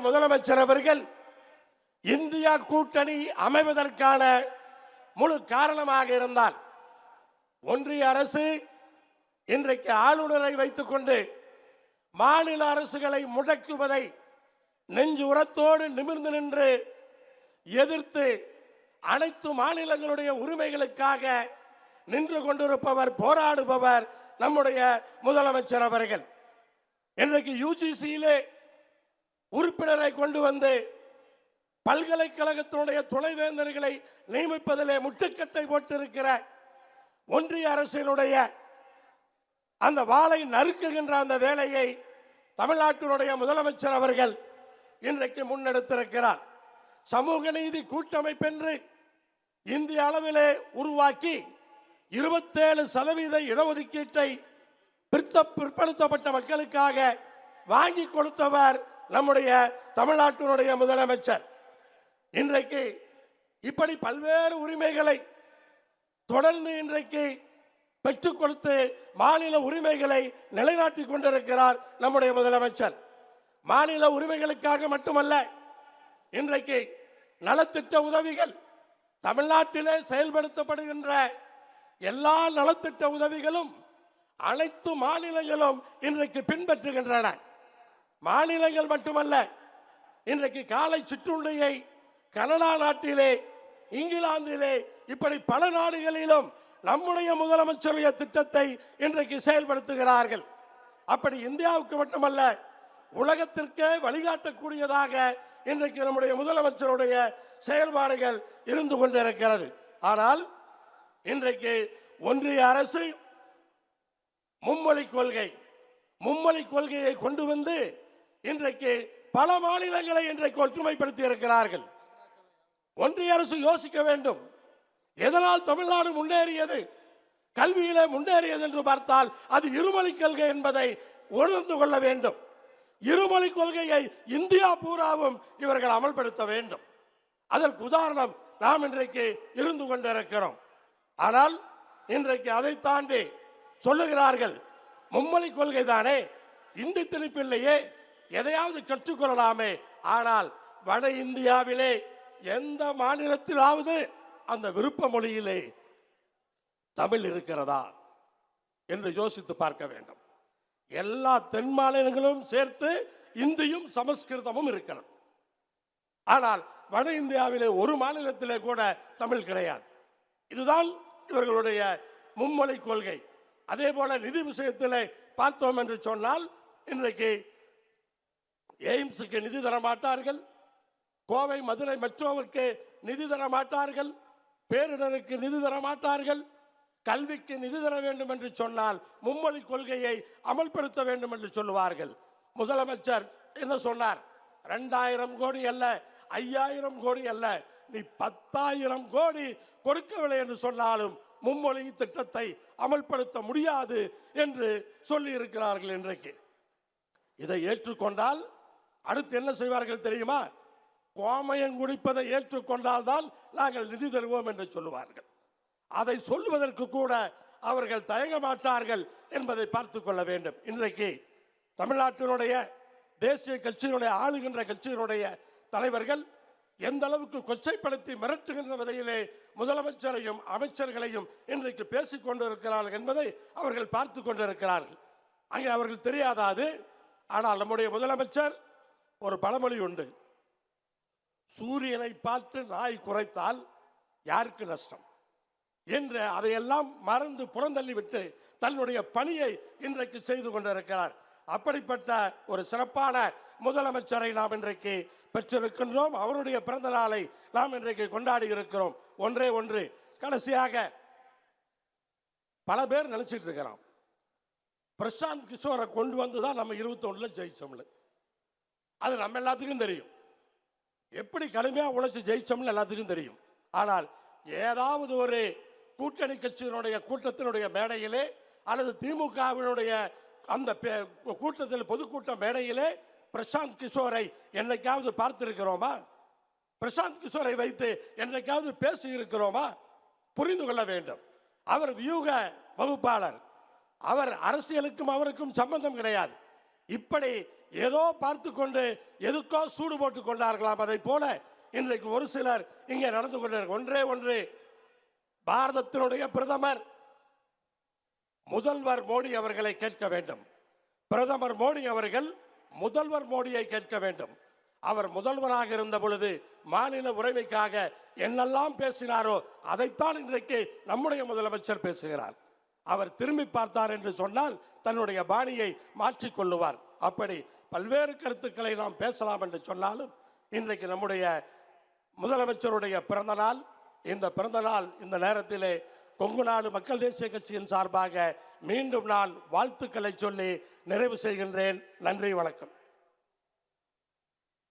முதலமைச்சர் அவர்கள் இந்தியா கூட்டணி அமைவதற்கான முழு காரணமாக இருந்தால் ஒன்றிய அரசு இன்றைக்கு ஆளுநரை வைத்துக் கொண்டு மாநில அரசுகளை முடக்குவதை நெஞ்சு உரத்தோடு நிமிர்ந்து நின்று எதிர்த்து அனைத்து மாநிலங்களுடைய உரிமைகளுக்காக நின்று கொண்டிருப்பவர், போராடுபவர் நம்முடைய முதலமைச்சர் அவர்கள். இன்றைக்கு யுஜிசியிலே உறுப்பினரை கொண்டு வந்து பல்கலைக்கழகத்தினுடைய துணைவேந்தர்களை நியமிப்பதிலே முட்டுக்கட்டை போட்டிருக்கிற ஒன்றிய அரசினுடைய அந்த வாளை நறுக்குகின்ற அந்த வேலையை தமிழ்நாட்டினுடைய முதலமைச்சர் அவர்கள் இன்றைக்கு முன்னெடுத்திருக்கிறார். சமூக நீதி கூட்டமைப்பென்று இந்திய அளவிலே உருவாக்கி 27% இடஒதுக்கீட்டை பிற்படுத்தப்பட்ட மக்களுக்காக வாங்கி கொடுத்தவர் நம்முடைய தமிழ்நாட்டினுடைய முதலமைச்சர். இன்றைக்கு இப்படி பல்வேறு உரிமைகளை தொடர்ந்து இன்றைக்கு பெற்றுக் கொடுத்து மாநில உரிமைகளை நிலைநாட்டிக் கொண்டிருக்கிறார் நம்முடைய முதலமைச்சர். மாநில உரிமைகளுக்காக மட்டுமல்ல, இன்றைக்கு நலத்திட்ட உதவிகள் தமிழ்நாட்டிலே செயல்படுத்தப்படுகின்ற எல்லா நலத்திட்ட உதவிகளும் அனைத்து மாநிலங்களும் இன்றைக்கு பின்பற்றுகின்றன. மாநிலங்கள் மட்டுமல்ல, இன்றைக்கு காலை சிற்றுண்டியை கனடா நாட்டிலே, இங்கிலாந்திலே, இப்படி பல நாடுகளிலும் நம்முடைய முதலமைச்சருடைய திட்டத்தை இன்றைக்கு செயல்படுத்துகிறார்கள். அப்படி இந்தியாவுக்கு மட்டுமல்ல, உலகத்திற்கே வழிகாட்டக்கூடியதாக இன்றைக்கு நம்முடைய முதலமைச்சருடைய செயல்பாடுகள் இருந்து கொண்டிருக்கிறது. ஆனால் இன்றைக்கு ஒன்றிய அரசு மும்மொழி கொள்கையை கொண்டு வந்து இன்றைக்கு பல மாநிலங்களை இன்றைக்கு ஒற்றுமைப்படுத்தி இருக்கிறார்கள். ஒன்றிய அரசு யோசிக்க வேண்டும், எதனால் தமிழ்நாடு முன்னேறியது, கல்வியிலே முன்னேறியது என்று பார்த்தால் அது இருமொழி கொள்கை என்பதை உணர்ந்து கொள்ள வேண்டும். இருமொழி கொள்கையை இந்தியா பூராவும் இவர்கள் அமல்படுத்த வேண்டும். அதற்கு உதாரணம் நாம் இன்றைக்கு இருந்து கொண்டிருக்கிறோம். ஆனால் இன்றைக்கு அதை தாண்டி சொல்லுகிறார்கள், மும்மொழி கொள்கை தானே, இந்தி திணிப்பில்லையே, எதையாவது கற்றுக்கொள்ளலாமே. ஆனால் வட இந்தியாவிலே எந்த மாநிலத்திலாவது அந்த விருப்ப மொழியிலே தமிழ் இருக்கிறதா என்று யோசித்து பார்க்க வேண்டும். எல்லா தென் மாநிலங்களும் சேர்த்து இந்தியும் சமஸ்கிருதமும் இருக்கிறது. ஆனால் வட இந்தியாவிலே ஒரு மாநிலத்திலே கூட தமிழ் கிடையாது. இதுதான் இவர்களுடைய மும்மொழி கொள்கை. அதே போல நிதி விஷயத்திலே பார்த்தோம் என்று சொன்னால், இன்றைக்கு எய்ம்ஸுக்கு நிதி தர மாட்டார்கள், கோவை மதுரை மெட்ரோவுக்கு நிதி தர மாட்டார்கள், பேரிடருக்கு நிதி தர மாட்டார்கள், கல்விக்கு நிதி தர வேண்டும் என்று சொன்னால் மும்மொழி கொள்கையை அமல்படுத்த வேண்டும் என்று சொல்லுவார்கள். முதலமைச்சர் என்ன சொன்னார்? 2000 கோடி அல்ல, 5000 கோடி அல்ல, நீ 10,000 கோடி கொடுக்கவில்லை என்று சொன்னாலும் மும்மொழி திட்டத்தை அமல்படுத்த முடியாது என்று சொல்லி இருக்கிறார்கள். இன்றைக்கு இதை ஏற்றுக்கொண்டால் அடுத்து என்ன செய்வார்கள் தெரியுமா? கோமயம் குடிப்பதை ஏற்றுக்கொண்டால் தான் நாங்கள் நிதி தருவோம் என்று சொல்லுவார்கள். அதை சொல்லுவதற்கு கூட அவர்கள் தயங்க மாட்டார்கள் என்பதை பார்த்துக் கொள்ள வேண்டும். இன்றைக்கு தமிழ்நாட்டினுடைய தேசிய கட்சியினுடைய ஆளுகின்ற கட்சியினுடைய தலைவர்கள் எந்த அளவுக்கு கொச்சைப்படுத்தி மிரட்டுகின்ற வகையிலே முதலமைச்சரையும் அமைச்சர்களையும் இன்றைக்கு பேசிக் கொண்டிருக்கிறார்கள் என்பதை அவர்கள் பார்த்து கொண்டிருக்கிறார்கள். அங்கே அவர்கள் தெரியாதாது. ஆனால் நம்முடைய முதலமைச்சர் ஒரு பழமொழி உண்டு, சூரியனை பார்த்து நாய் குறைத்தால் யாருக்கு நஷ்டம் என்று அதையெல்லாம் மறந்து புறந்தள்ளிவிட்டு தன்னுடைய பணியை இன்றைக்கு செய்து கொண்டிருக்கிறார். அப்படிப்பட்ட ஒரு சிறப்பான முதலமைச்சரை நாம் இன்றைக்கு பெற்றிருக்கின்றோம். அவருடைய பிறந்த நாளை நாம் இன்றைக்கு கொண்டாடி இருக்கிறோம். ஒன்றே ஒன்று, கடைசியாக பல பேர் நினைச்சிட்டு இருக்கிறோம், பிரசாந்த் கிஷோரை கொண்டு வந்துதான் நம்ம 21 ஜெயிச்சோம்ல. அது நம்ம எல்லாத்துக்கும் தெரியும், எப்படி கடுமையாக உழைச்சி ஜெயிச்சோம்னு எல்லாத்துக்கும் தெரியும். ஆனால் ஏதாவது ஒரு கூட்டணி கட்சியினுடைய கூட்டத்தினுடைய மேடையிலே அல்லது திமுகவினுடைய அந்த கூட்டத்தில் பொதுக்கூட்ட மேடையிலே பிரசாந்த் கிஷோரை என்னைக்காவது பார்த்திருக்கிறோமா? பிரசாந்த் கிஷோரை வைத்து என்னைக்காவது பேசி இருக்கிறோமா? புரிந்து கொள்ள வேண்டும். அவர் வியூக வகுப்பாளர், அவர் அரசியலுக்கும் அவருக்கும் சம்பந்தம் கிடையாது. இப்படி ஏதோ பார்த்து கொண்டு எதுக்கோ சூடு போட்டுக் கொண்டார்களாம். அதை போல இன்றைக்கு ஒரு சிலர் இங்கே நடந்து கொண்டார்கள். ஒன்றே ஒன்று, பாரதத்தினுடைய பிரதமர் முதல்வர் மோடி அவர்களை கேட்க வேண்டும். பிரதமர் மோடி அவர்கள் முதல்வர் மோடியை கேட்க வேண்டும். அவர் முதல்வராக இருந்த பொழுது மாநில உரிமைக்காக என்னெல்லாம் பேசினாரோ அதைத்தான் இன்றைக்கு நம்முடைய முதலமைச்சர் பேசுகிறார். அவர் திரும்பி பார்த்தார் என்று சொன்னால் தன்னுடைய பாணியை மாற்றிக் கொள்ளுவார். அப்படி பல்வேறு கருத்துக்களை நாம் பேசலாம் என்று சொன்னாலும் இன்றைக்கு நம்முடைய முதலமைச்சருடைய பிறந்த நாள். இந்த பிறந்த நாள் இந்த நேரத்திலே கொங்கு நாடு மக்கள் தேசிய கட்சியின் சார்பாக மீண்டும் நான் வாழ்த்துக்களை சொல்லி நிறைவு செய்கின்றேன். நன்றி, வணக்கம்.